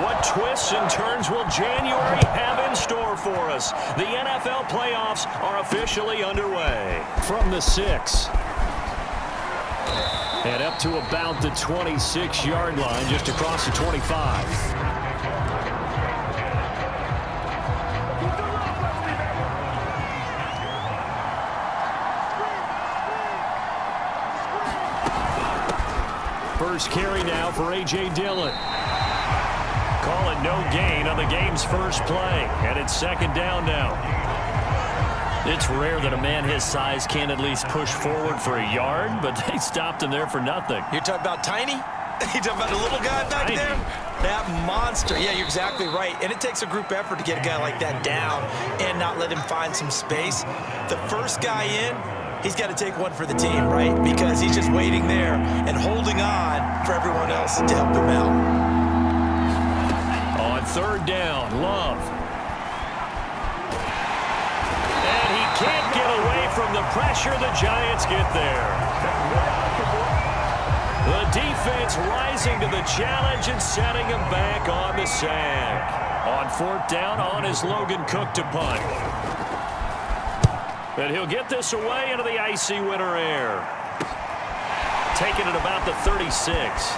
What twists and turns will January have in store for us? The NFL playoffs are officially underway. From the 6. And up to about the 26-yard line, just across the 25. First carry now for A.J. Dillon. Call it no gain on the game's first play. And it's second down now. It's rare that a man his size can't at least push forward for a yard, but they stopped him there for nothing. You're talking about tiny? You're talking about the little guy back there? That monster. Yeah, you're exactly right. And it takes a group effort to get a guy like that down and not let him find some space. The first guy in, he's got to take one for the team, right? Because he's just waiting there and holding on for everyone else to help him out. On third down, Love. And he can't get away from the pressure. The Giants get there. The defense rising to the challenge and setting him back on the sack. On fourth down, on is Logan Cook to punt. And he'll get this away into the icy winter air. Taking it about the 36.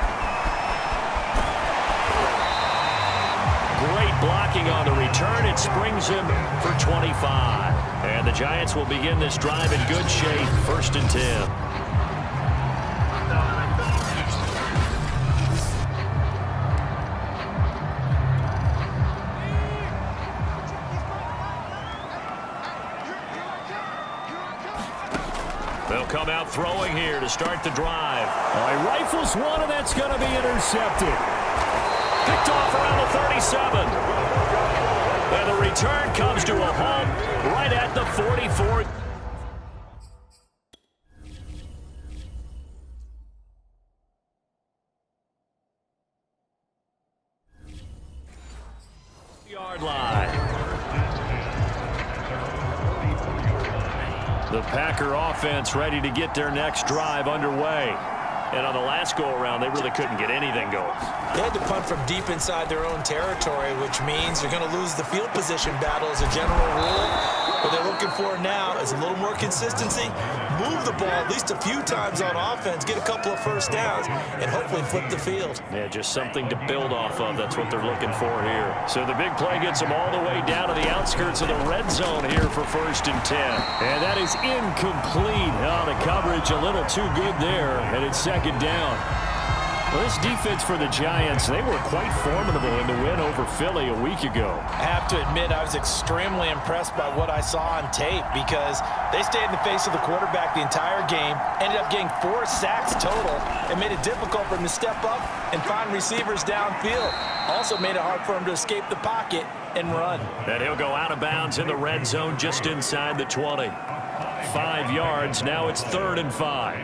Great blocking on the return. It springs him for 25. And the Giants will begin this drive in good shape. First and 10. They'll come out throwing here to start the drive. He rifles one, and that's going to be intercepted. Picked off around the 37. And the return comes to a halt right at the 44. Yard line. The Packer offense ready to get their next drive underway. And on the last go-around, they really couldn't get anything going. They had to punt from deep inside their own territory, which means you're going to lose the field position battle as a general rule. What they're looking for now is a little more consistency, move the ball at least a few times on offense, get a couple of first downs, and hopefully flip the field. Yeah, just something to build off of. That's what they're looking for here. So the big play gets them all the way down to the outskirts of the red zone here for first and 10. And that is incomplete. Oh, the coverage a little too good there, and it's second down. Well, this defense for the Giants, they were quite formidable in the win over Philly a week ago. I have to admit, I was extremely impressed by what I saw on tape because they stayed in the face of the quarterback the entire game, ended up getting 4 sacks total, and made it difficult for him to step up and find receivers downfield. Also made it hard for him to escape the pocket and run. And he'll go out of bounds in the red zone just inside the 20. 5 yards, now it's 3rd and 5.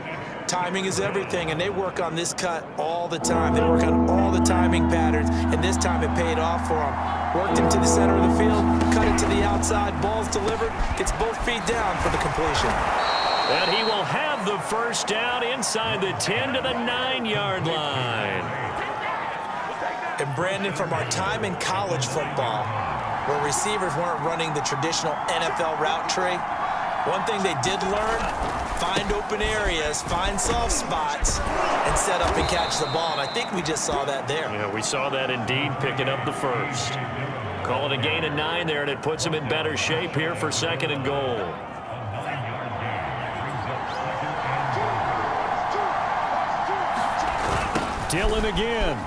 Timing is everything, and they work on this cut all the time. They work on all the timing patterns, and this time it paid off for them. Worked him to the center of the field, cut it to the outside, ball's delivered, gets both feet down for the completion. And he will have the first down inside the 10 to the 9-yard line. And Brandon, from our time in college football, where receivers weren't running the traditional NFL route tree, one thing they did learn, find open areas, find soft spots, and set up and catch the ball. And I think we just saw that there. Yeah, we saw that indeed, picking up the first. Call it a gain of 9 there, and it puts them in better shape here for 2nd and goal. Dillon again.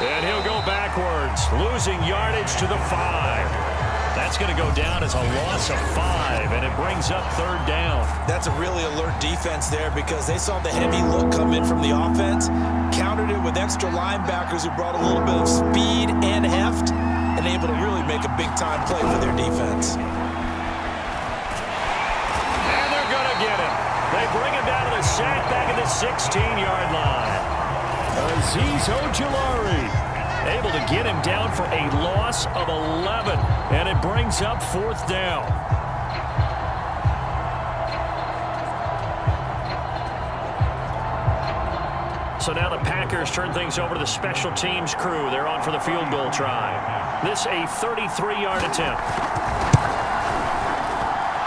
And he'll go backwards, losing yardage to the 5. That's going to go down as a loss of 5, and it brings up 3rd down. That's a really alert defense there because they saw the heavy look come in from the offense, countered it with extra linebackers who brought a little bit of speed and heft, and able to really make a big-time play for their defense. And they're going to get him. They bring him down to the sack back at the 16-yard line. Azeez Ojulari able to get him down for a loss of 11, and it brings up 4th down. So now the Packers turn things over to the special teams crew. They're on for the field goal try. This a 33-yard attempt.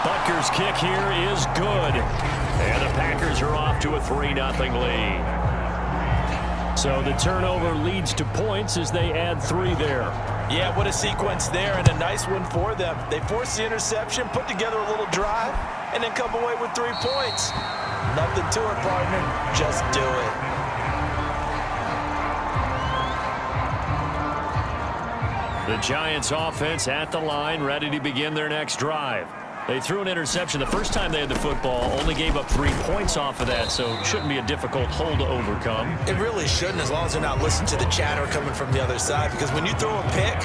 Butker's kick here is good. And the Packers are off to a 3-0 lead. So the turnover leads to points as they add 3 there. Yeah, what a sequence there, and a nice one for them. They force the interception, put together a little drive, and then come away with 3 points. Nothing to it, partner. Just do it. The Giants offense at the line, ready to begin their next drive. They threw an interception the first time they had the football, only gave up 3 points off of that, so it shouldn't be a difficult hole to overcome. It really shouldn't, as long as they're not listening to the chatter coming from the other side, because when you throw a pick,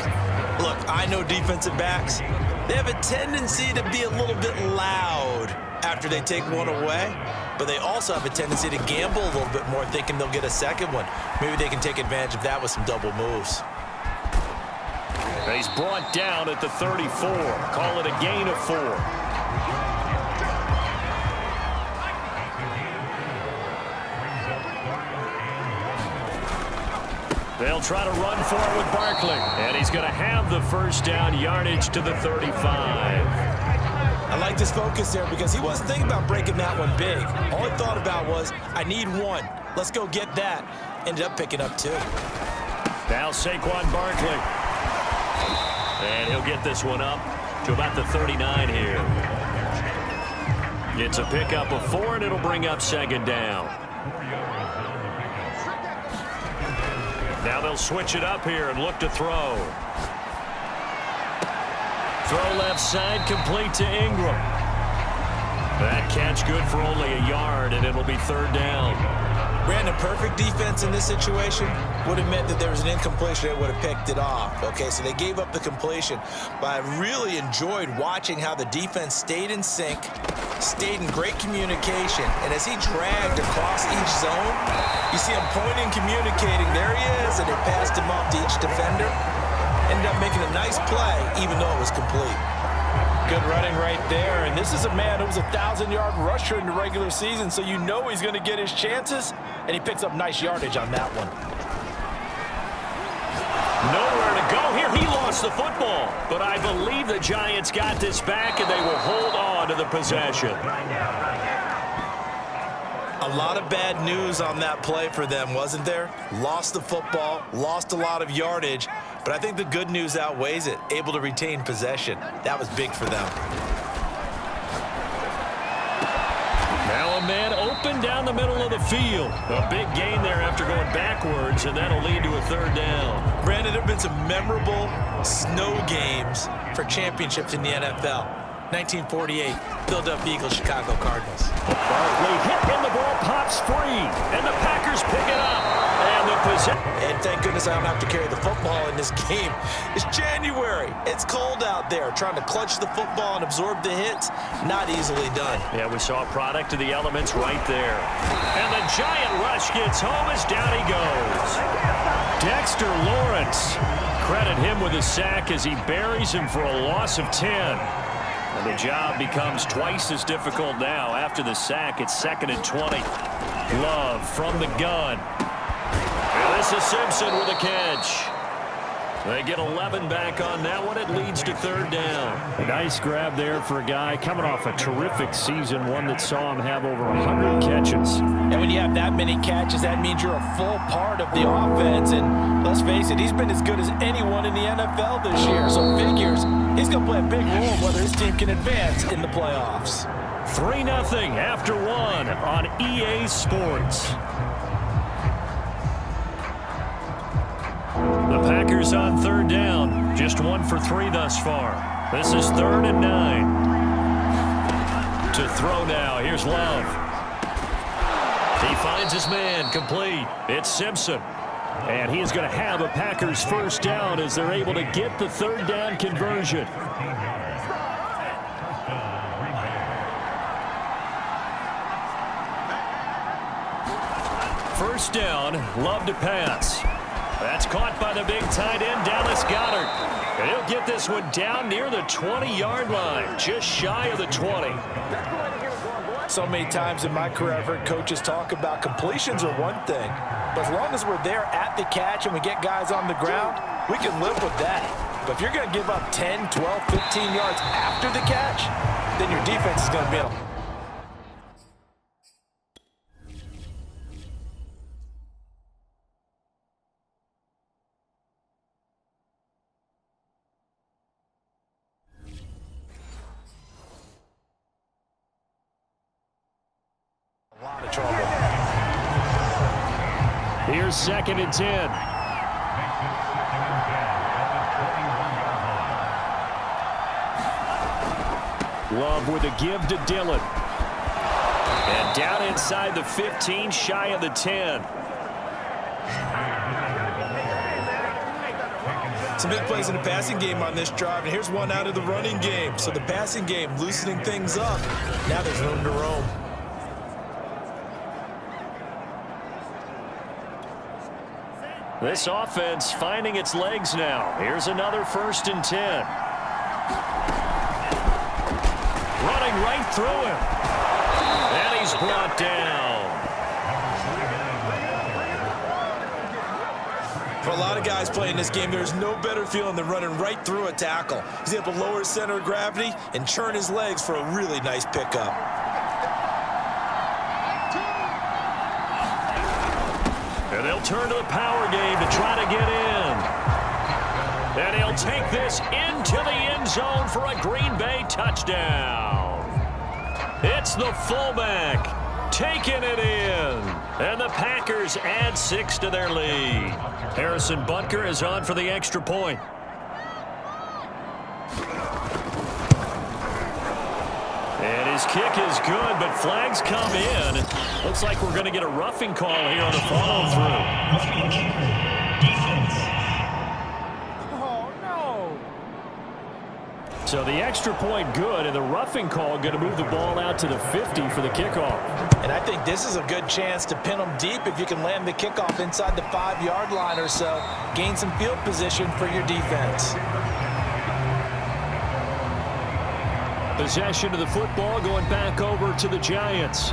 look, I know defensive backs, they have a tendency to be a little bit loud after they take one away, but they also have a tendency to gamble a little bit more, thinking they'll get a second one. Maybe they can take advantage of that with some double moves. He's brought down at the 34. Call it a gain of 4. They'll try to run for it with Barkley. And he's going to have the first down, yardage to the 35. I like this focus there because he wasn't thinking about breaking that one big. All he thought about was, I need 1. Let's go get that. Ended up picking up 2. Now Saquon Barkley. And he'll get this one up to about the 39 here. It's a pickup of 4, and it'll bring up second down. Now they'll switch it up here and look to throw. Throw left side, complete to Ingram. That catch good for only a yard, and it'll be third down. Brandon, perfect defense in this situation would have meant that there was an incompletion that would have picked it off. Okay, so they gave up the completion, but I really enjoyed watching how the defense stayed in sync, stayed in great communication, and as he dragged across each zone, you see him pointing, communicating. There he is, and they passed him off to each defender. Ended up making a nice play, even though it was complete. Good running right there, and this is a man who was a 1,000-yard rusher in the regular season, so you know he's going to get his chances, and he picks up nice yardage on that one. Nowhere to go here. He lost the football, but I believe the Giants got this back, and they will hold on to the possession. A lot of bad news on that play for them, wasn't there? Lost the football, lost a lot of yardage, but I think the good news outweighs it. Able to retain possession. That was big for them. Now a man open down the middle of the field. A big gain there after going backwards, and that'll lead to a third down. Brandon, there have been some memorable snow games for championships in the NFL. 1948, Philadelphia Eagles, Chicago Cardinals. Barkley hit, and the ball pops free, and the Packers pick it up. And thank goodness I don't have to carry the football in this game. It's January. It's cold out there. Trying to clutch the football and absorb the hits, not easily done. Yeah, we saw a product of the elements right there. And the giant rush gets home as down he goes. Dexter Lawrence. Credit him with a sack as he buries him for a loss of 10. And the job becomes twice as difficult now. After the sack, it's 2nd and 20. Love from the gun. And this is Simpson with a catch. They get 11 back on that one. It leads to third down. A nice grab there for a guy coming off a terrific season, one that saw him have over 100 catches. And when you have that many catches, that means you're a full part of the offense. And let's face it, he's been as good as anyone in the NFL this year. So figures he's going to play a big role whether his team can advance in the playoffs. 3-0 after 1 on EA Sports. The Packers on third down. Just 1 for 3 thus far. This is 3rd and 9. To throw now. Here's Love. He finds his man complete. It's Simpson. And he is going to have a Packers first down as they're able to get the third down conversion. First down, Love to pass. That's caught by the big tight end, Dallas Goedert. And he'll get this one down near the 20-yard line, just shy of the 20. So many times in my career, I've heard coaches talk about completions are one thing, but as long as we're there at the catch and we get guys on the ground, we can live with that. But if you're going to give up 10, 12, 15 yards after the catch, then your defense is going to be able. A lot of trouble. Here's 2nd and 10. Love with a give to Dillon. And down inside the 15, shy of the 10. Some big plays in the passing game on this drive, and here's one out of the running game. So the passing game loosening things up. Now there's room to roam. This offense finding its legs now. Here's another 1st and 10. Running right through him. And he's brought down. For a lot of guys playing this game, there's no better feeling than running right through a tackle. He's able to lower his center of gravity and churn his legs for a really nice pickup. And they'll turn to the power game to try to get in. And he'll take this into the end zone for a Green Bay touchdown. It's the fullback taking it in. And the Packers add 6 to their lead. Harrison Butker is on for the extra point. And his kick is good, but flags come in. Looks like we're going to get a roughing call here on the follow-through. Oh, no. So the extra point good, and the roughing call going to move the ball out to the 50 for the kickoff. And I think this is a good chance to pin them deep if you can land the kickoff inside the 5-yard line or so. Gain some field position for your defense. Possession of the football going back over to the Giants.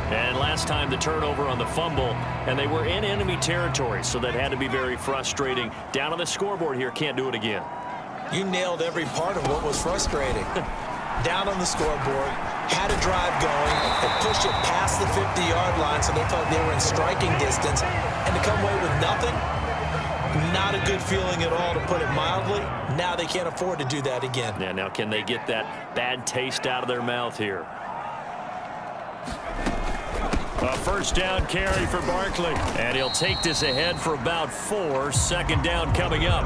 And last time the turnover on the fumble, and they were in enemy territory, so that had to be very frustrating. Down on the scoreboard here, can't do it again. You nailed every part of what was frustrating. Down on the scoreboard, had a drive going, and pushed it past the 50-yard line so they thought they were in striking distance, and to come away with nothing, not a good feeling at all, to put it mildly. Now they can't afford to do that again. Yeah, now can they get that bad taste out of their mouth here? A 1st down carry for Barkley. And he'll take this ahead for about 4. 2nd down coming up.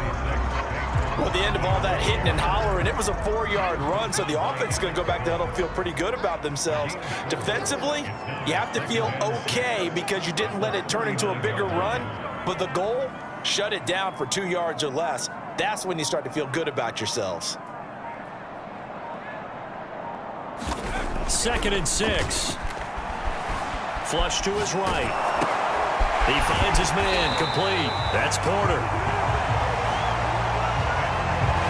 Well, at the end of all that hitting and hollering, it was a 4-yard run, so the offense is going to go back to huddle and feel pretty good about themselves. Defensively, you have to feel okay because you didn't let it turn into a bigger run, but the goal, shut it down for 2 yards or less. That's when you start to feel good about yourselves. 2nd and 6. Flush to his right. He finds his man complete. That's Porter.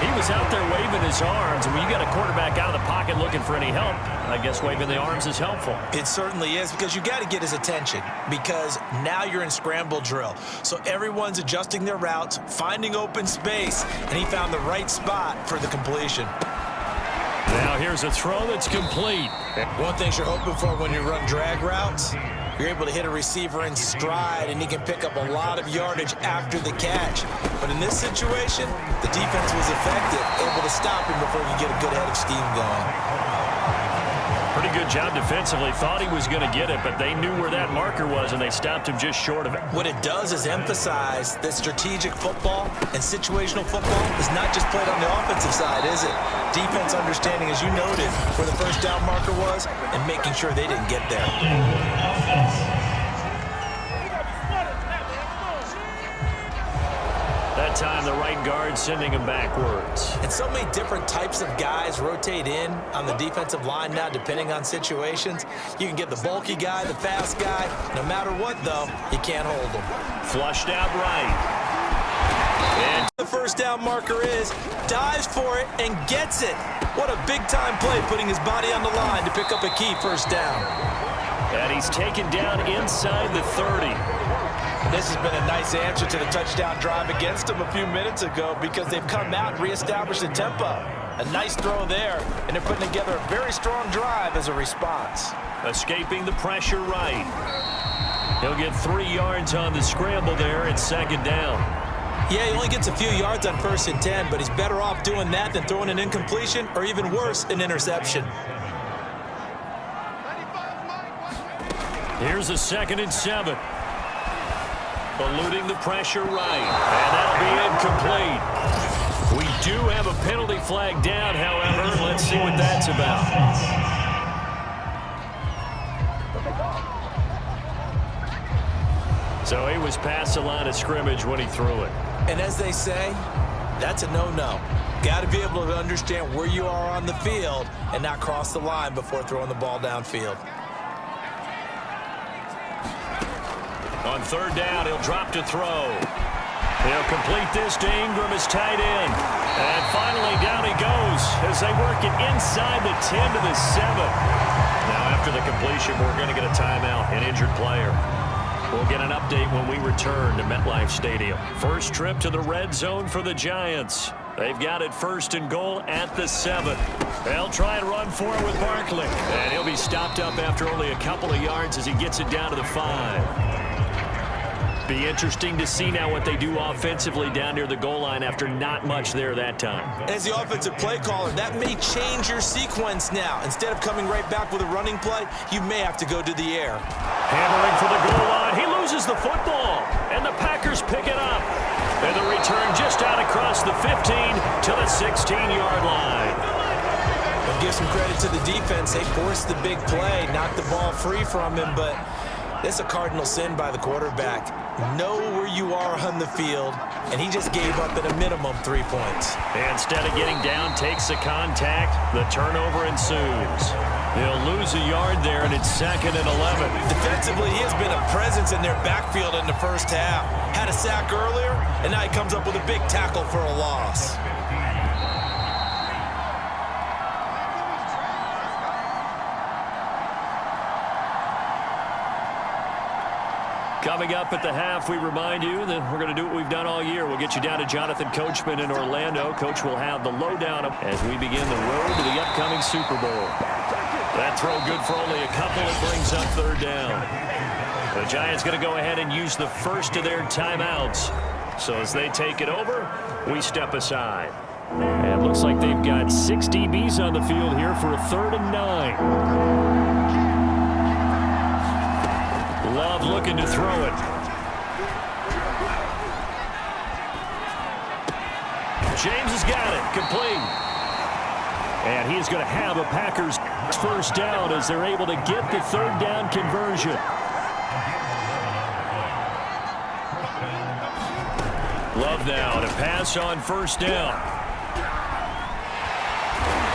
He was out there waving his arms, and when you got a quarterback out of the pocket looking for any help, I guess waving the arms is helpful. It certainly is, because you got to get his attention, because now you're in scramble drill. So everyone's adjusting their routes, finding open space, and he found the right spot for the completion. Now here's a throw that's complete. One thing you're hoping for when you run drag routes, you're able to hit a receiver in stride, and he can pick up a lot of yardage after the catch. But in this situation, the defense was effective, able to stop him before you get a good head of steam going. Pretty good job defensively. Thought he was going to get it, but they knew where that marker was, and they stopped him just short of it. What it does is emphasize that strategic football and situational football is not just played on the offensive side, is it? Defense understanding, as you noted, where the 1st down marker was and making sure they didn't get there. That time, the right guard sending him backwards. And so many different types of guys rotate in on the defensive line now, depending on situations. You can get the bulky guy, the fast guy. No matter what, though, you can't hold them. Flushed out right. And the first down marker is, dives for it, and gets it. What a big-time play, putting his body on the line to pick up a key first down. And he's taken down inside the 30. This has been a nice answer to the touchdown drive against them a few minutes ago because they've come out and reestablished the tempo. A nice throw there, and they're putting together a very strong drive as a response. Escaping the pressure right. He'll get 3 yards on the scramble there at second down. Yeah, he only gets a few yards on 1st and 10, but he's better off doing that than throwing an incompletion or even worse, an interception. Here's a 2nd and 7. Eluding the pressure right. And that'll be incomplete. We do have a penalty flag down, however. Let's see what that's about. So he was past the line of scrimmage when he threw it. And as they say, that's a no-no. Got to be able to understand where you are on the field and not cross the line before throwing the ball downfield. On 3rd down, he'll drop to throw. He'll complete this to Ingram as tight end. And finally, down he goes as they work it inside the 10 to the 7. Now, after the completion, we're going to get a timeout, an injured player. We'll get an update when we return to MetLife Stadium. First trip to the red zone for the Giants. They've got it 1st and goal at the 7. They'll try and run for it with Barkley. And he'll be stopped up after only a couple of yards as he gets it down to the 5. Be interesting to see now what they do offensively down near the goal line after not much there that time. As the offensive play caller, that may change your sequence now. Instead of coming right back with a running play, you may have to go to the air. Hammering for the goal line. He loses the football, and the Packers pick it up. And the return just out across the 15 to the 16-yard line. I'll give some credit to the defense. They forced the big play, knocked the ball free from him, but that's a cardinal sin by the quarterback. Know where you are on the field, and he just gave up at a minimum 3 points. Instead of getting down, takes the contact. The turnover ensues. He'll lose a yard there, and it's 2nd and 11. Defensively, he has been a presence in their backfield in the first half. Had a sack earlier, and now he comes up with a big tackle for a loss. Coming up at the half, we remind you that we're going to do what we've done all year. We'll get you down to Jonathan Coachman in Orlando. Coach will have the lowdown as we begin the road to the upcoming Super Bowl. That throw good for only a couple. It brings up 3rd down. The Giants going to go ahead and use the first of their timeouts. So as they take it over, we step aside. And it looks like they've got 6 DBs on the field here for a 3rd and 9. Love looking to throw it. James has got it. Complete. And he's going to have a Packers first down as they're able to get the 3rd down conversion. Love now to pass on 1st down.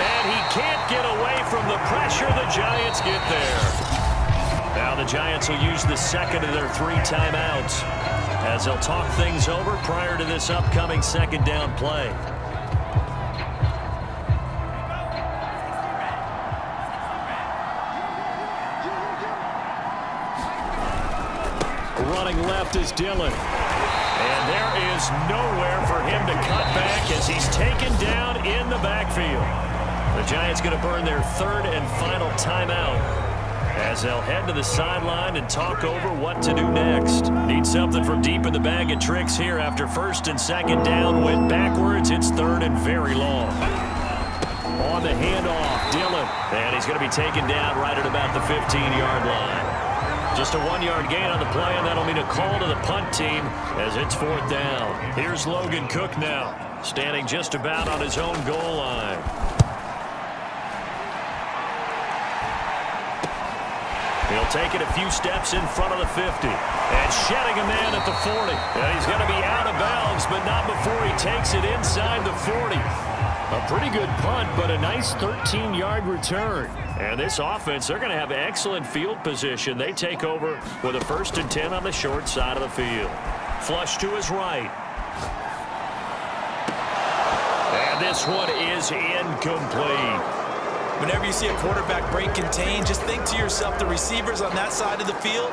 And he can't get away from the pressure. The Giants get there. Now the Giants will use the 2nd of their 3 timeouts as they'll talk things over prior to this upcoming 2nd down play. Running left is Dillon. And there is nowhere for him to cut back as he's taken down in the backfield. The Giants going to burn their 3rd and final timeout as they'll head to the sideline and talk over what to do next. Need something from deep in the bag of tricks here after 1st and 2nd down. Went backwards. It's 3rd and very long. On the handoff, Dillon. And he's going to be taken down right at about the 15-yard line. Just a 1-yard gain on the play, and that'll mean a call to the punt team as it's 4th down. Here's Logan Cook now, standing just about on his own goal line. He'll take it a few steps in front of the 50. And shedding a man at the 40. And he's going to be out of bounds, but not before he takes it inside the 40. A pretty good punt, but a nice 13-yard return. And this offense, they're going to have excellent field position. They take over with a 1st and 10 on the short side of the field. Flush to his right. this one is incomplete. Whenever you see a quarterback break contain, just think to yourself, the receivers on that side of the field,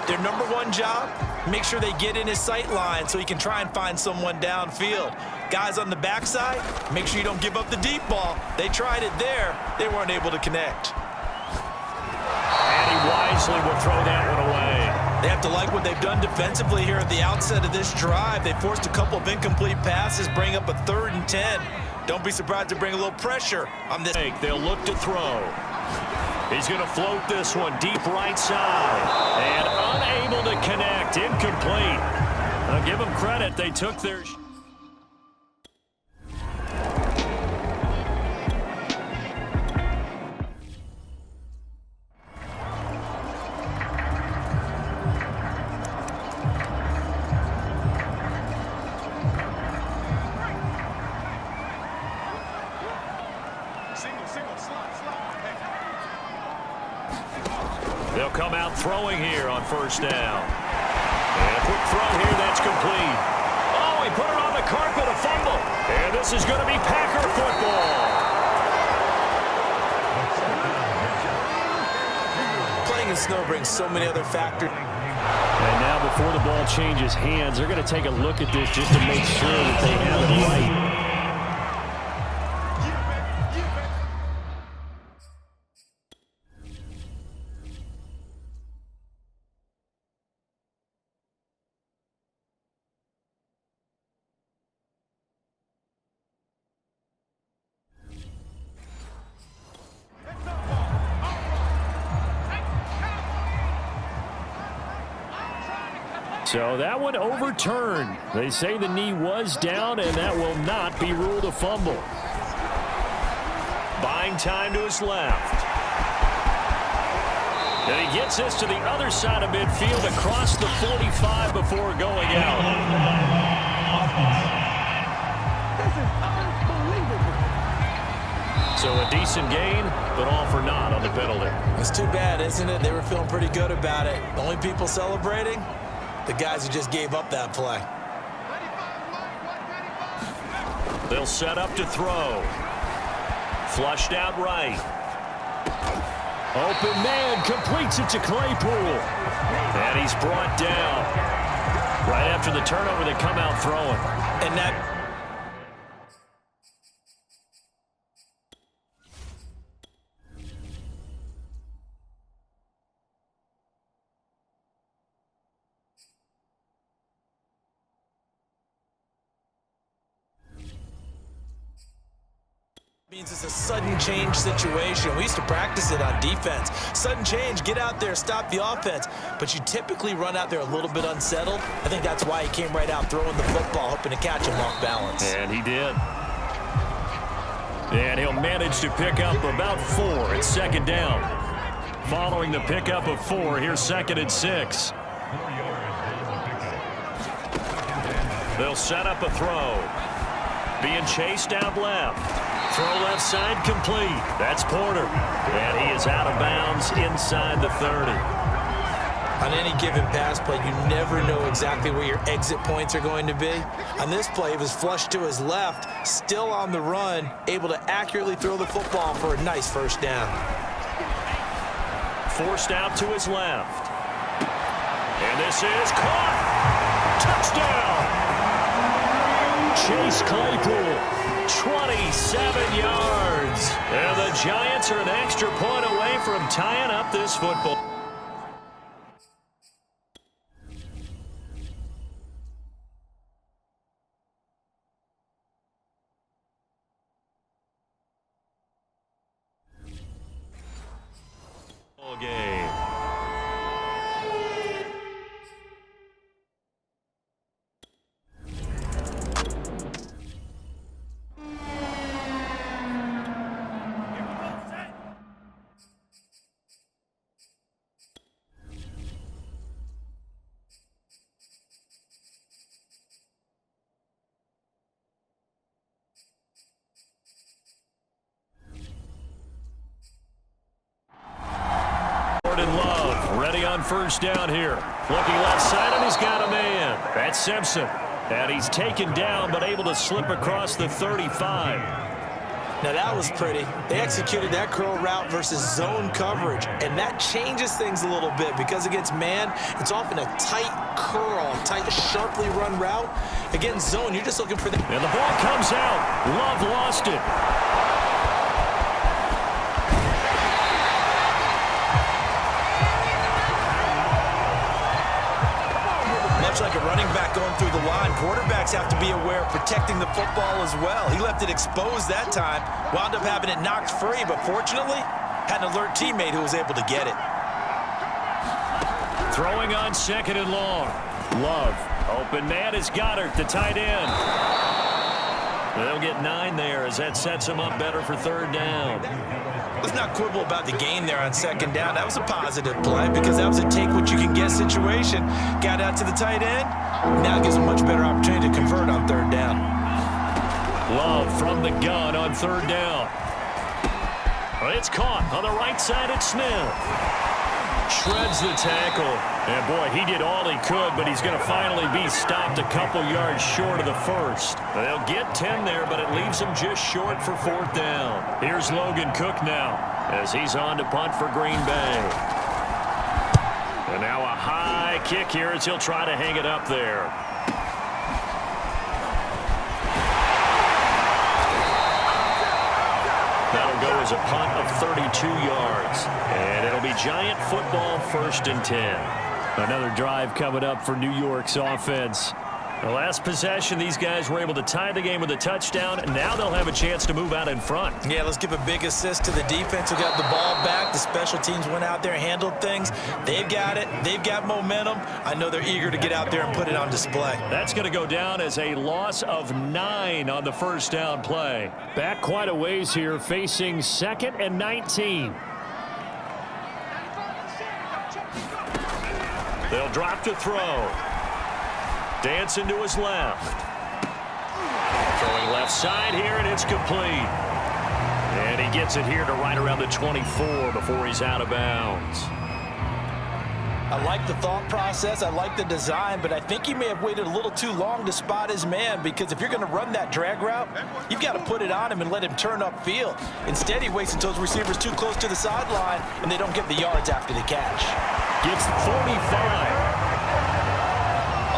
their number one job, make sure they get in his sight line so he can try and find someone downfield. Guys on the backside, make sure you don't give up the deep ball. They tried it there. They weren't able to connect. And he wisely will throw that one away. They have to like what they've done defensively here at the outset of this drive. They forced a couple of incomplete passes, bring up a 3rd and 10. Don't be surprised to bring a little pressure on this. They'll look to throw. He's going to float this one deep right side. And unable to connect. Incomplete. I'll give them credit. They took their... They'll come out throwing here on 1st down. And a quick throw here, that's complete. Oh, he put it on the carpet, a fumble. And this is going to be Packer football. Playing in snow brings so many other factors. And now before the ball changes hands, they're going to take a look at this just to make sure that they have it right. So that one overturned. They say the knee was down, and that will not be ruled a fumble. Buying time to his left. And he gets this to the other side of midfield across the 45 before going out. So a decent gain, but all for naught on the penalty. It's too bad, isn't it? They were feeling pretty good about it. The only people celebrating, the guys who just gave up that play. They'll set up to throw. Flushed out right. Open man completes it to Claypool. And he's brought down. Right after the turnover, they come out throwing. And that... means it's a sudden change situation. We used to practice it on defense. Sudden change, get out there, stop the offense. But you typically run out there a little bit unsettled. I think that's why he came right out throwing the football, hoping to catch him off balance. And he did. And he'll manage to pick up about 4 at 2nd down. Following the pickup of 4, here's 2nd and 6. They'll set up a throw. Being chased out left. Throw left side complete. That's Porter. And he is out of bounds inside the 30. On any given pass play, you never know exactly where your exit points are going to be. On this play, it was flushed to his left, still on the run, able to accurately throw the football for a nice 1st down. Forced out to his left. And this is caught. Touchdown. Chase Claypool. 27 yards. And the Giants are an extra point away from tying up this football. Game. And Love ready on 1st down here. Looking left side, and he's got a man. That's Simpson. And he's taken down but able to slip across the 35. Now that was pretty. They executed that curl route versus zone coverage, and that changes things a little bit because against man, it's often a tight curl, tight, sharply run route. Against zone, you're just looking for that. And the ball comes out. Love lost it. Like a running back going through the line, quarterbacks have to be aware of protecting the football as well. He left it exposed that time, wound up having it knocked free, but fortunately, had an alert teammate who was able to get it. Throwing on 2nd and long. Love. Open man is Goddard, the tight end. They'll get 9 there as that sets him up better for 3rd down. Let's not quibble about the gain there on 2nd down. That was a positive play because that was a take-what-you-can-get situation. Got out to the tight end. Now gives him a much better opportunity to convert on 3rd down. Love from the gun on 3rd down. It's caught on the right side at Smith. Shreds the tackle. And, boy, he did all he could, but he's going to finally be stopped a couple yards short of the first. They'll get 10 there, but it leaves them just short for 4th down. Here's Logan Cook now as he's on to punt for Green Bay. And now a high kick here as he'll try to hang it up there. That'll go as a punt of 32 yards. And it'll be Giant football, 1st and 10. Another drive coming up for New York's offense. The last possession, these guys were able to tie the game with a touchdown, and now they'll have a chance to move out in front. Yeah, let's give a big assist to the defense who got the ball back. The special teams went out there and handled things. They've got it. They've got momentum. I know they're eager to get out there and put it on display. That's going to go down as a loss of 9 on the 1st down play. Back quite a ways here, facing 2nd and 19. They'll drop to throw. Dancing to his left. Throwing left side here, and it's complete. And he gets it here to right around the 24 before he's out of bounds. I like the thought process. I like the design, but I think he may have waited a little too long to spot his man because if you're going to run that drag route, you've got to put it on him and let him turn upfield. Instead, he waits until his receiver's too close to the sideline, and they don't get the yards after the catch. Gets 45.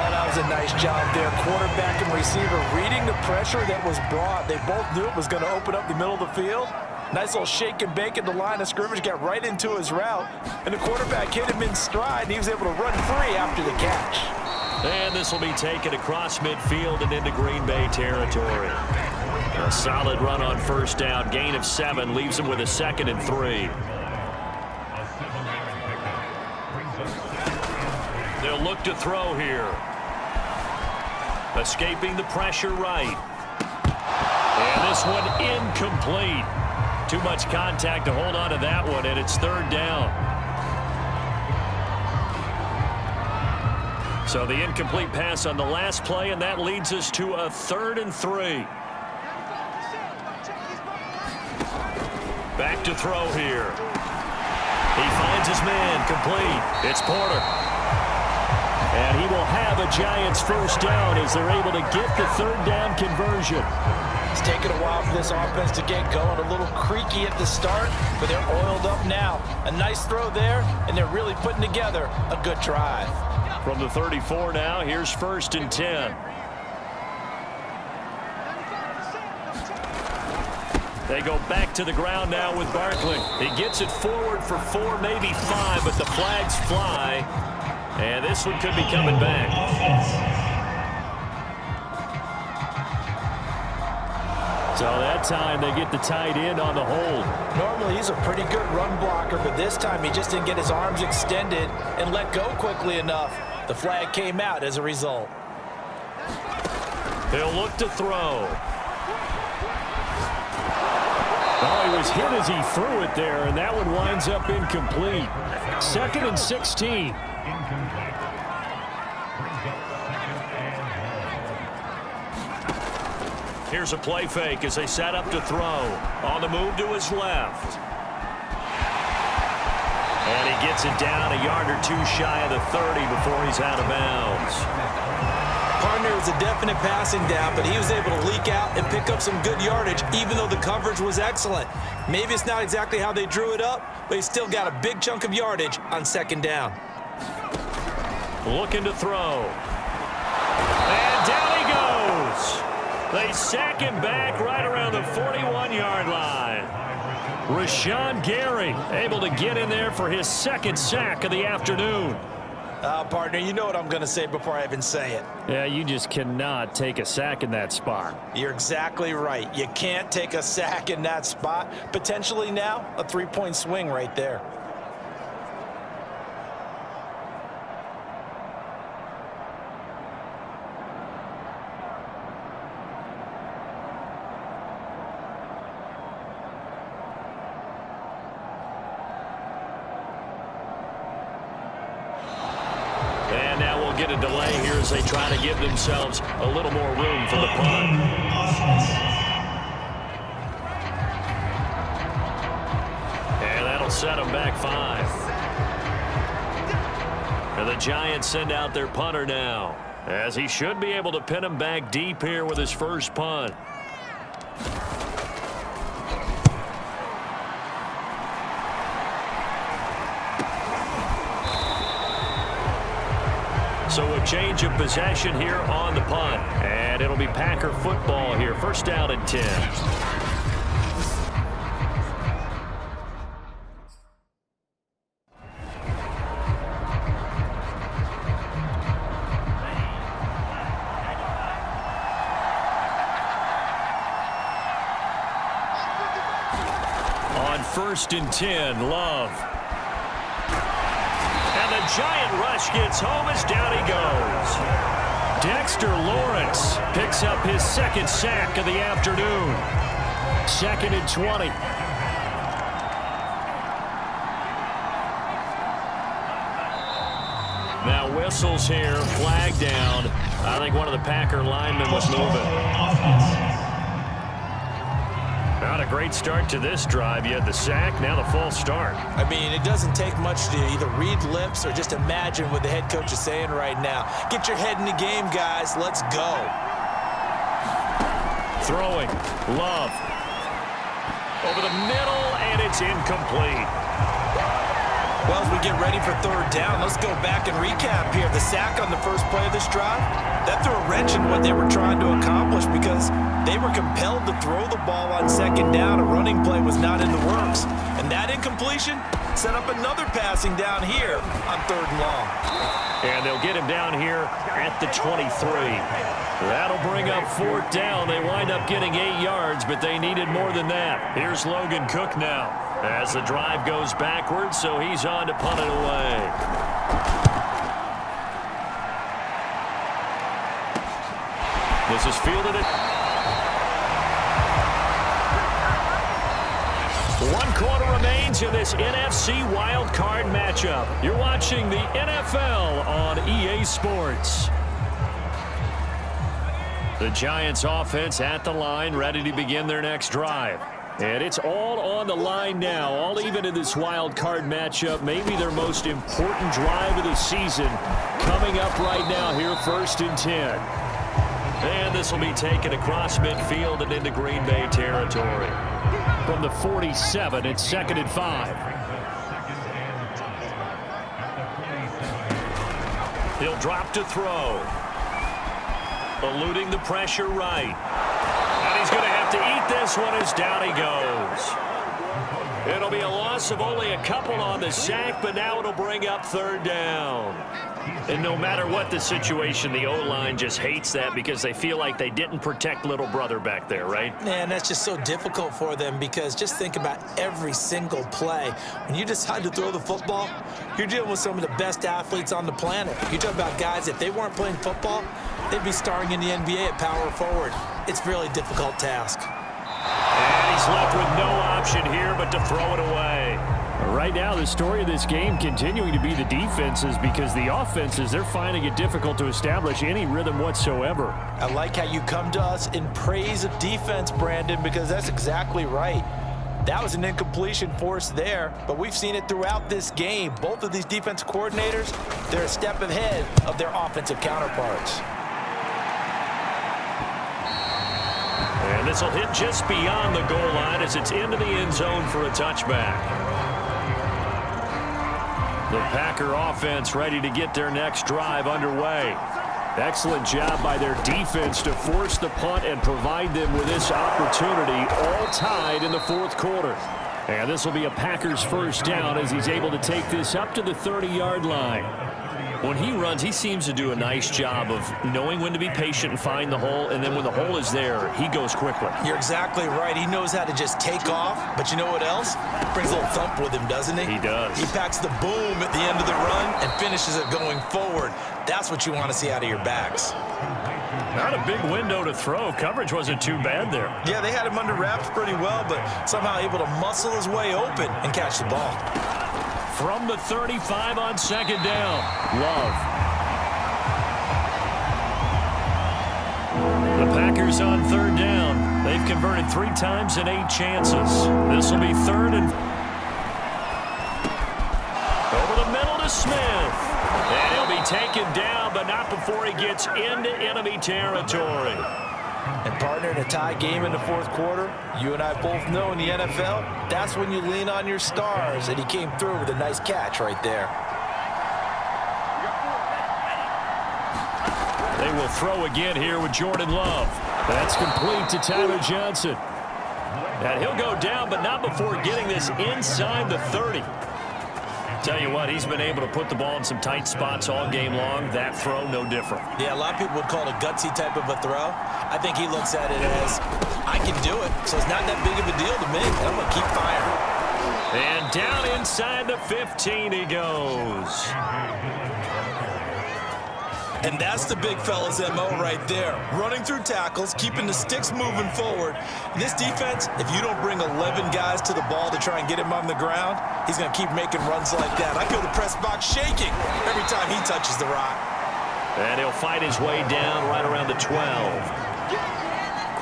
That was a nice job there. Quarterback and receiver reading the pressure that was brought. They both knew it was going to open up the middle of the field. Nice little shake and bake at the line of scrimmage, got right into his route, and the quarterback hit him in stride, and he was able to run free after the catch. And this will be taken across midfield and into Green Bay territory. A solid run on 1st down. Gain of 7 leaves him with a 2nd and 3. They'll look to throw here. Escaping the pressure right. And this one incomplete. Too much contact to hold on to that one, and it's 3rd down. So the incomplete pass on the last play, and that leads us to a 3rd and 3. Back to throw here. He finds his man, complete. It's Porter. And he will have a Giants 1st down as they're able to get the 3rd down conversion. It's taken a while for this offense to get going. A little creaky at the start, but they're oiled up now. A nice throw there, and they're really putting together a good drive. From the 34 now, here's 1st and 10. They go back to the ground now with Barkley. He gets it forward for 4, maybe 5, but the flags fly. And this one could be coming back. So that time they get the tight end on the hold. Normally he's a pretty good run blocker, but this time he just didn't get his arms extended and let go quickly enough. The flag came out as a result. They'll look to throw. Oh, he was hit as he threw it there, and that one winds up incomplete. 2nd and 16. Here's a play fake as they set up to throw. On the move to his left. And he gets it down a yard or 2 shy of the 30 before he's out of bounds. Partner, partner. It was a definite passing down, but he was able to leak out and pick up some good yardage, even though the coverage was excellent. Maybe it's not exactly how they drew it up, but he still got a big chunk of yardage on second down. Looking to throw. And down he goes. They sack him back right around the 41-yard line. Rashawn Gary able to get in there for his second sack of the afternoon. Partner, you know what I'm going to say before I even say it. Yeah, you just cannot take a sack in that spot. You're exactly right. You can't take a sack in that spot. Potentially now, a 3-point swing right there. And now we'll get a delay here as they try to give themselves a little more room for the punt. And that'll set them back 5. And the Giants send out their punter now, as he should be able to pin him back deep here with his first punt. So a change of possession here on the punt. And it'll be Packer football here. First down and 10. On first and 10, Love. The giant rush gets home as down he goes. Dexter Lawrence picks up his second sack of the afternoon. Second and 20. Now whistles here, flag down. I think one of the Packer linemen was moving. Not a great start to this drive. You had the sack, now the false start. I mean, it doesn't take much to either read lips or just imagine what the head coach is saying right now. Get your head in the game, guys. Let's go. Throwing. Love. Over the middle, and it's incomplete. Well, as we get ready for third down, let's go back and recap here. The sack on the first play of this drive, that threw a wrench in what they were trying to accomplish because they were compelled to throw the ball on second down. A running play was not in the works. And that incompletion set up another passing down here on third and long. And they'll get him down here at the 23. That'll bring up fourth down. They wind up getting 8 yards, but they needed more than that. Here's Logan Cook now as the drive goes backwards, so he's on to punt it away. This is fielded at 1 quarter remains in this NFC wild card matchup. You're watching the NFL on EA Sports. The Giants offense at the line, ready to begin their next drive. And it's all on the line now, all even in this wild card matchup. Maybe their most important drive of the season coming up right now here, first and 10. And this will be taken across midfield and into Green Bay territory. From the 47, it's second and 5. He'll drop to throw. Eluding the pressure right. And he's going to have to eat this one as down he goes. It'll be a loss of only a couple on the sack, but now it'll bring up third down. And no matter what the situation, the O-line just hates that because they feel like they didn't protect little brother back there, right? Man, that's just so difficult for them because just think about every single play. When you decide to throw the football, you're dealing with some of the best athletes on the planet. You talk about guys, if they weren't playing football, they'd be starring in the NBA at power forward. It's a really difficult task. And he's left with no option here but to throw it away. Right now, the story of this game continuing to be the defenses because the offenses, they're finding it difficult to establish any rhythm whatsoever. I like how you come to us in praise of defense, Brandon, because that's exactly right. That was an incompletion forced there, but we've seen it throughout this game. Both of these defense coordinators, they're a step ahead of their offensive counterparts. And this will hit just beyond the goal line as it's into the end zone for a touchback. The Packer offense ready to get their next drive underway. Excellent job by their defense to force the punt and provide them with this opportunity, all tied in the fourth quarter. And this will be a Packers first down as he's able to take this up to the 30-yard line. When he runs, he seems to do a nice job of knowing when to be patient and find the hole, and then when the hole is there, he goes quickly. You're exactly right. He knows how to just take off, but you know what else? Brings a little thump with him, doesn't he? He does. He packs the boom at the end of the run and finishes it going forward. That's what you want to see out of your backs. Not a big window to throw. Coverage wasn't too bad there. Yeah, they had him under wraps pretty well, but somehow able to muscle his way open and catch the ball. From the 35 on second down, Love. The Packers on third down. They've converted 3 times in 8 chances. This will be third and... Over the middle to Smith. And he'll be taken down, but not before he gets into enemy territory. And partner, in a tie game in the fourth quarter, you and I both know in the NFL, that's when you lean on your stars, and he came through with a nice catch right there. They will throw again here with Jordan Love. That's complete to Tyler Johnson. And he'll go down, but not before getting this inside the 30. Tell you what, he's been able to put the ball in some tight spots all game long. That throw, no different. Yeah, a lot of people would call it a gutsy type of a throw. I think he looks at it as, I can do it, so it's not that big of a deal to me, and I'm going to keep firing. And down inside the 15 he goes. And that's the big fella's MO right there. Running through tackles, keeping the sticks moving forward. This defense, if you don't bring 11 guys to the ball to try and get him on the ground, he's going to keep making runs like that. I feel the press box shaking every time he touches the rock. And he'll fight his way down right around the 12.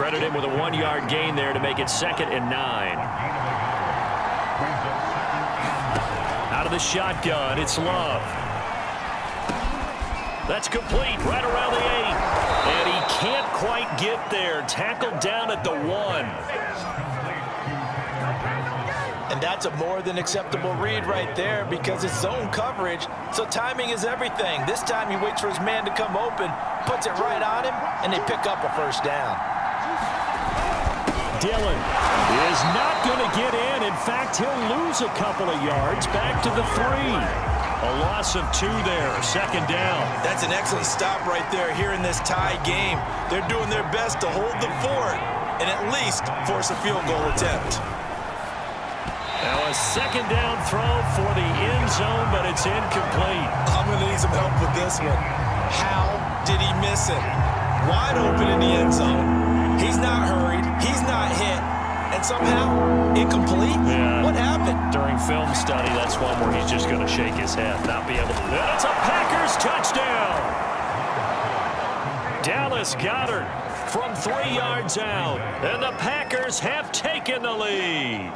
Credit him with a 1-yard gain there to make it 2nd and 9. Out of the shotgun, it's Love. That's complete right around the 8. And he can't quite get there. Tackled down at the 1. And that's a more than acceptable read right there because it's zone coverage, so timing is everything. This time he waits for his man to come open, puts it right on him, and they pick up a first down. Dillon is not going to get in. In fact, he'll lose a couple of yards back to the 3. A loss of 2 there, 2nd down. That's an excellent stop right there here in this tie game. They're doing their best to hold the fort and at least force a field goal attempt. Now a 2nd down throw for the end zone, but it's incomplete. I'm going to need some help with this one. How did he miss it? Wide open in the end zone. He's not hurried. He's not hit. And somehow, incomplete? Yeah. What happened? During film study, that's one where he's just going to shake his head, not be able to. That's a Packers touchdown. Dallas Goedert from 3 yards out. And the Packers have taken the lead.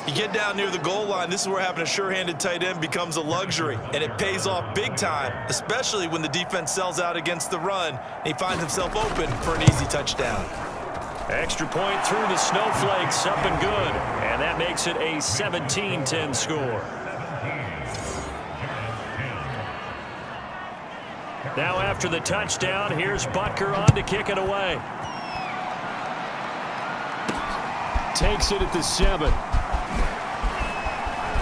You get down near the goal line, this is where having a sure-handed tight end becomes a luxury, and it pays off big time, especially when the defense sells out against the run, and he finds himself open for an easy touchdown. Extra point through the snowflakes, up and good, and that makes it a 17-10 score. Now after the touchdown, here's Butker on to kick it away. Takes it at the 7.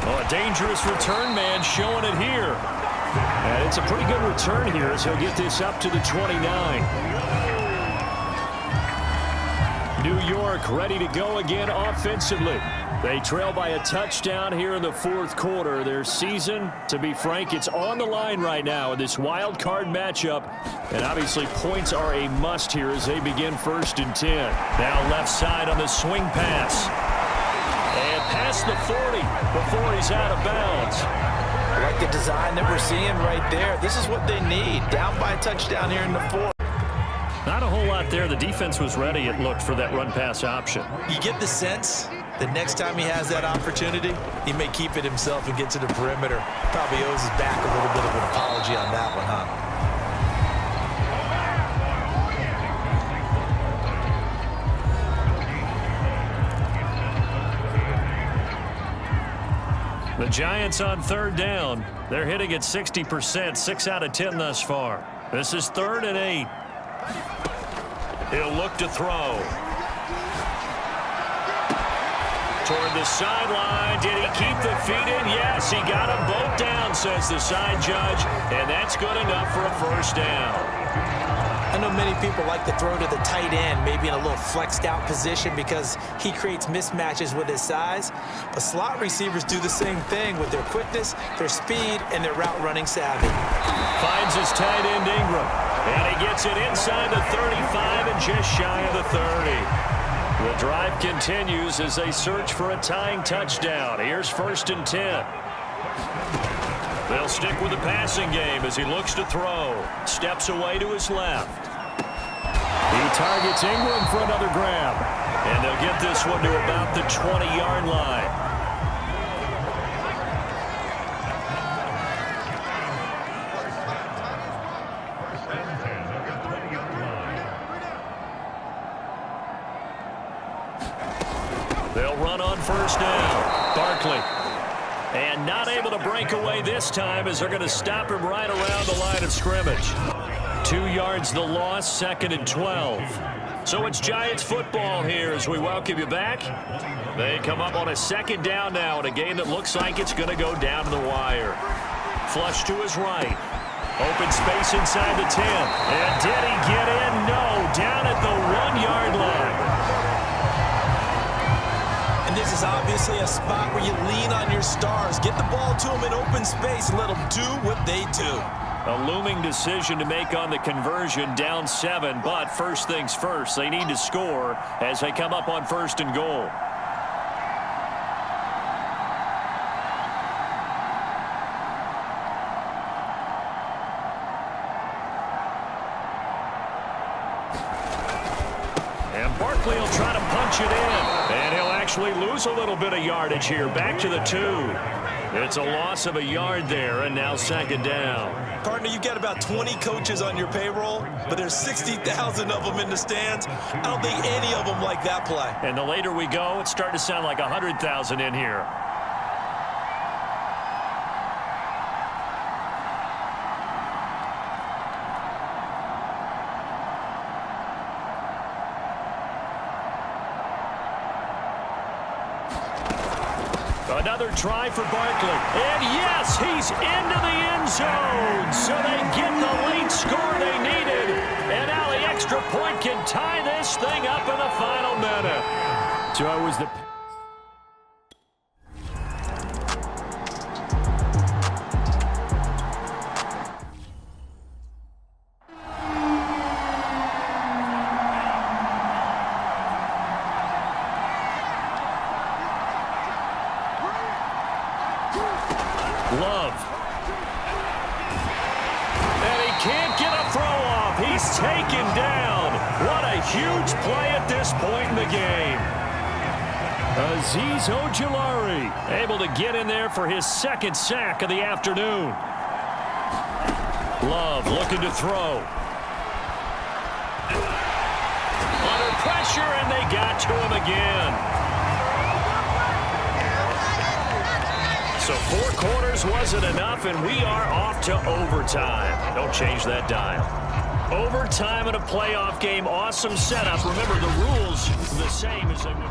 Oh, a dangerous return man showing it here. And it's a pretty good return here as he'll get this up to the 29. New York ready to go again offensively. They trail by a touchdown here in the fourth quarter. Their season, to be frank, it's on the line right now in this wild card matchup. And obviously points are a must here as they begin 1st and 10. Now left side on the swing pass. And past the 40 before he's out of bounds. I like the design that we're seeing right there. This is what they need. Down by a touchdown here in the 4th. Not a whole lot there. The defense was ready, it looked, for that run-pass option. You get the sense that next time he has that opportunity, he may keep it himself and get to the perimeter. Probably owes his back a little bit of an apology on that one, huh? The Giants on third down. They're hitting at 60%, 6 out of 10 thus far. This is 3rd and 8. He'll look to throw. Toward the sideline. Did he keep the feet in? Yes, he got them both down, says the side judge. And that's good enough for a first down. I know many people like to throw to the tight end, maybe in a little flexed out position because he creates mismatches with his size. But slot receivers do the same thing with their quickness, their speed, and their route running savvy. Finds his tight end Ingram. And he gets it inside the 35 and just shy of the 30. The drive continues as they search for a tying touchdown. Here's 1st and 10. They'll stick with the passing game as he looks to throw. Steps away to his left. He targets Ingram for another grab. And they'll get this one to about the 20-yard line. They'll run on 1st down. Barkley. And not able to break away this time as they're going to stop him right around the line of scrimmage. 2 yards the loss, 2nd and 12. So it's Giants football here as we welcome you back. They come up on a 2nd down now in a game that looks like it's going to go down to the wire. Flush to his right. Open space inside the 10. And did he get in? No. Down at the 1-yard line. And this is obviously a spot where you lean on your stars. Get the ball to them in open space and let them do what they do. A looming decision to make on the conversion, down 7. But first things first, they need to score as they come up on 1st and goal. And Barkley will try to punch it in. And he'll actually lose a little bit of yardage here. Back to the 2. It's a loss of a yard there, and now 2nd down. Partner, you've got about 20 coaches on your payroll, but there's 60,000 of them in the stands. I don't think any of them like that play. And the later we go, it's starting to sound like 100,000 in here. Another try for Barkley. And yes, he's into the end zone. So they get the late score they needed. And now the extra point can tie this thing up in the final minute. So it was the... Love. And he can't get a throw off. He's taken down. What a huge play at this point in the game. Azeez Ojulari able to get in there for his 2nd sack of the afternoon. Love looking to throw. Under pressure, and they got to him again. So 4 quarters wasn't enough, and we are off to overtime. Don't change that dial. Overtime in a playoff game, awesome setup. Remember, the rules the same as they would.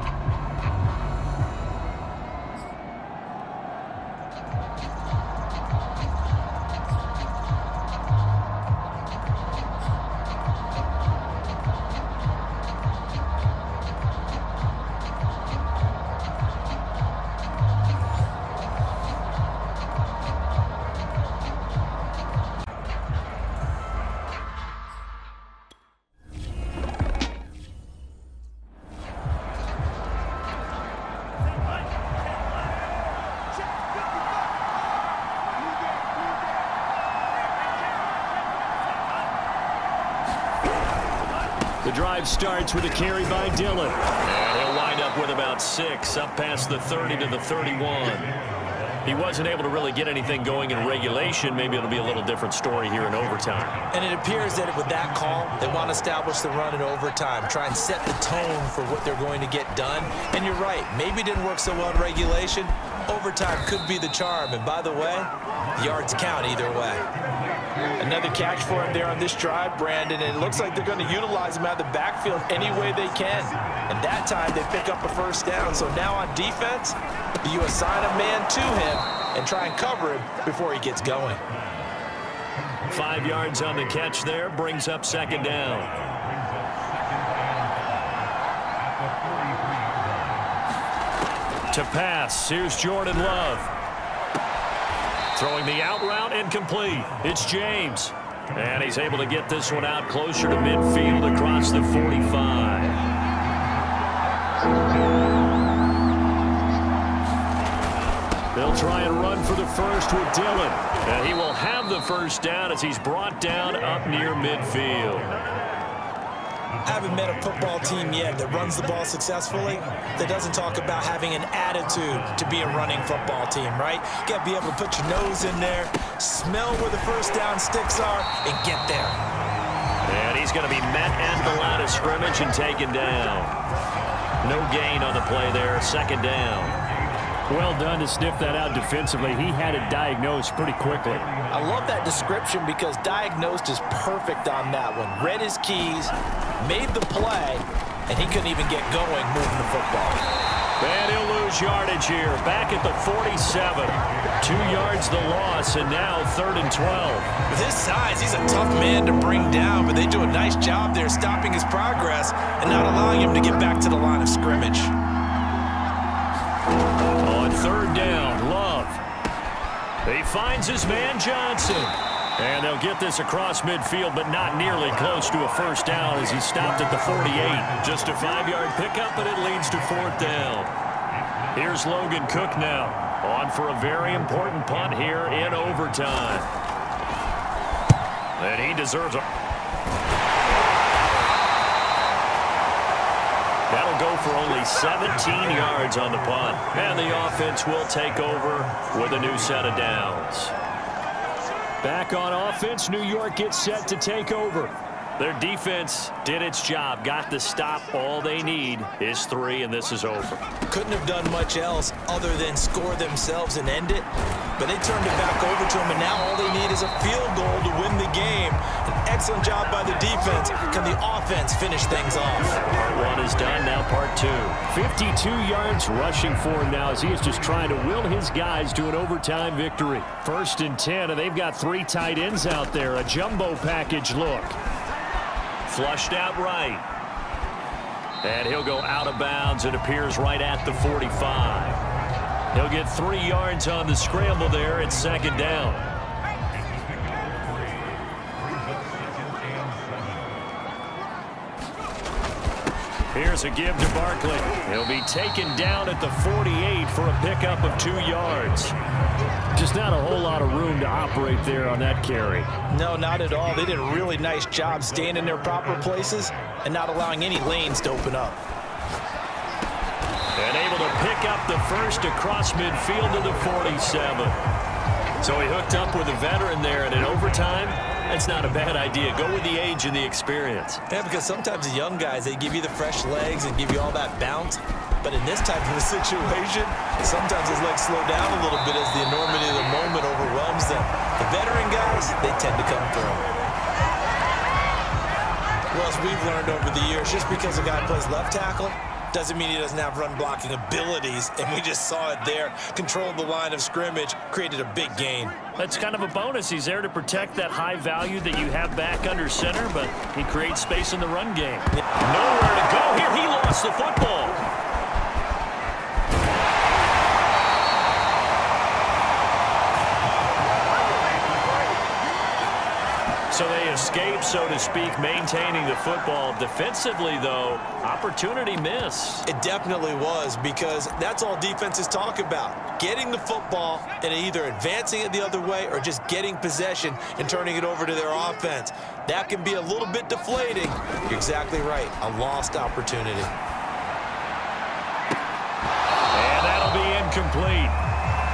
The drive starts with a carry by Dillon. And he'll wind up with about 6, up past the 30 to the 31. He wasn't able to really get anything going in regulation. Maybe it'll be a little different story here in overtime. And it appears that with that call, they want to establish the run in overtime, try and set the tone for what they're going to get done. And you're right, maybe it didn't work so well in regulation, Overtime could be the charm, and by the way, yards count either way. Another catch for him there on this drive, Brandon, and it looks like they're going to utilize him out of the backfield any way they can. And that time they pick up a first down. So now on defense, you assign a man to him and try and cover him before he gets going. 5 yards on the catch there, brings up second down. To pass, here's Jordan Love. Throwing the out route incomplete. It's James. And he's able to get this one out closer to midfield across the 45. They'll try and run for the first with Dillon. And he will have the first down as he's brought down up near midfield. I haven't met a football team yet that runs the ball successfully that doesn't talk about having an attitude to be a running football team, right? You got to be able to put your nose in there, smell where the first down sticks are, and get there. And he's going to be met at the line of scrimmage and taken down. No gain on the play there, second down. Well done to sniff that out defensively. He had it diagnosed pretty quickly. I love that description because diagnosed is perfect on that one. Read his keys, made the play, and he couldn't even get going moving the football. And he'll lose yardage here. Back at the 47. 2 yards the loss, and now 3rd and 12. With his size, he's a tough man to bring down, but they do a nice job there stopping his progress and not allowing him to get back to the line of scrimmage. On 3rd down, Love. He finds his man Johnson. And they'll get this across midfield, but not nearly close to a first down as he stopped at the 48. Just a 5-yard pickup, and it leads to 4th down. Here's Logan Cook now, on for a very important punt here in overtime. And he deserves a... That'll go for only 17 yards on the punt. And the offense will take over with a new set of downs. Back on offense, New York gets set to take over. Their defense did its job, got the stop. All they need is 3, and this is over. Couldn't have done much else other than score themselves and end it. But they turned it back over to them, and now all they need is a field goal to win the game. An excellent job by the defense. Can the offense finish things off? Part 1 is done, now part 2. 52 yards rushing for him now as he is just trying to will his guys to an overtime victory. 1st and 10, and they've got 3 tight ends out there. A jumbo package look. Flushed out right. And he'll go out of bounds. It appears right at the 45. He'll get 3 yards on the scramble there. It's 2nd down. Here's a give to Barkley. He'll be taken down at the 48 for a pickup of 2 yards. Just not a whole lot of room to operate there on that carry. No, not at all. They did a really nice job staying in their proper places and not allowing any lanes to open up. And able to pick up the first across midfield to the 47. So he hooked up with a veteran there, and in overtime, that's not a bad idea. Go with the age and the experience. Yeah, because sometimes the young guys, they give you the fresh legs and give you all that bounce. But in this type of a situation, sometimes his legs slow down a little bit as the enormity of the moment overwhelms them. The veteran guys, they tend to come through. Well, as we've learned over the years, just because a guy plays left tackle doesn't mean he doesn't have run-blocking abilities, and we just saw it there. Controlled the line of scrimmage, created a big gain. That's kind of a bonus. He's there to protect that high value that you have back under center, but he creates space in the run game. Nowhere to go here. He lost the football. So they escape, so to speak, maintaining the football. Defensively, though, opportunity missed. It definitely was, because that's all defenses talk about. Getting the football and either advancing it the other way or just getting possession and turning it over to their offense. That can be a little bit deflating. You're exactly right. A lost opportunity. And that'll be incomplete.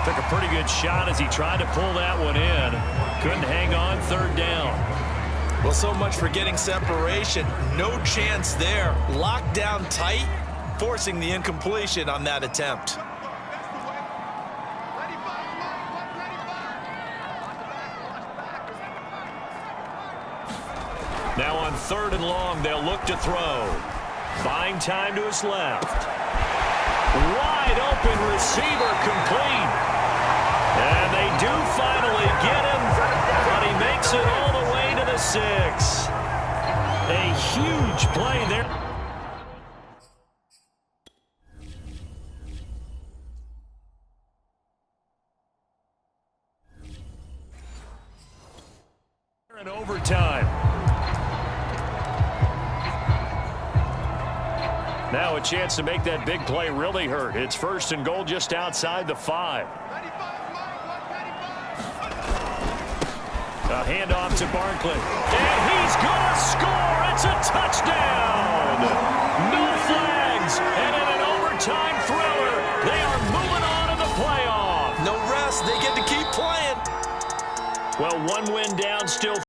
Took a pretty good shot as he tried to pull that one in. Couldn't hang on, 3rd down. Well, so much for getting separation. No chance there. Locked down tight, forcing the incompletion on that attempt. 3rd and long. They'll look to throw. Buying time to his left. Wide open receiver complete. And they do finally get him, but he makes it all the way to the 6. A huge play there. In overtime. Now a chance to make that big play really hurt. It's 1st and goal just outside the 5. A handoff to Barkley. And he's going to score. It's a touchdown. No flags. And in an overtime thriller, they are moving on to the playoff. No rest. They get to keep playing. Well, one win down, still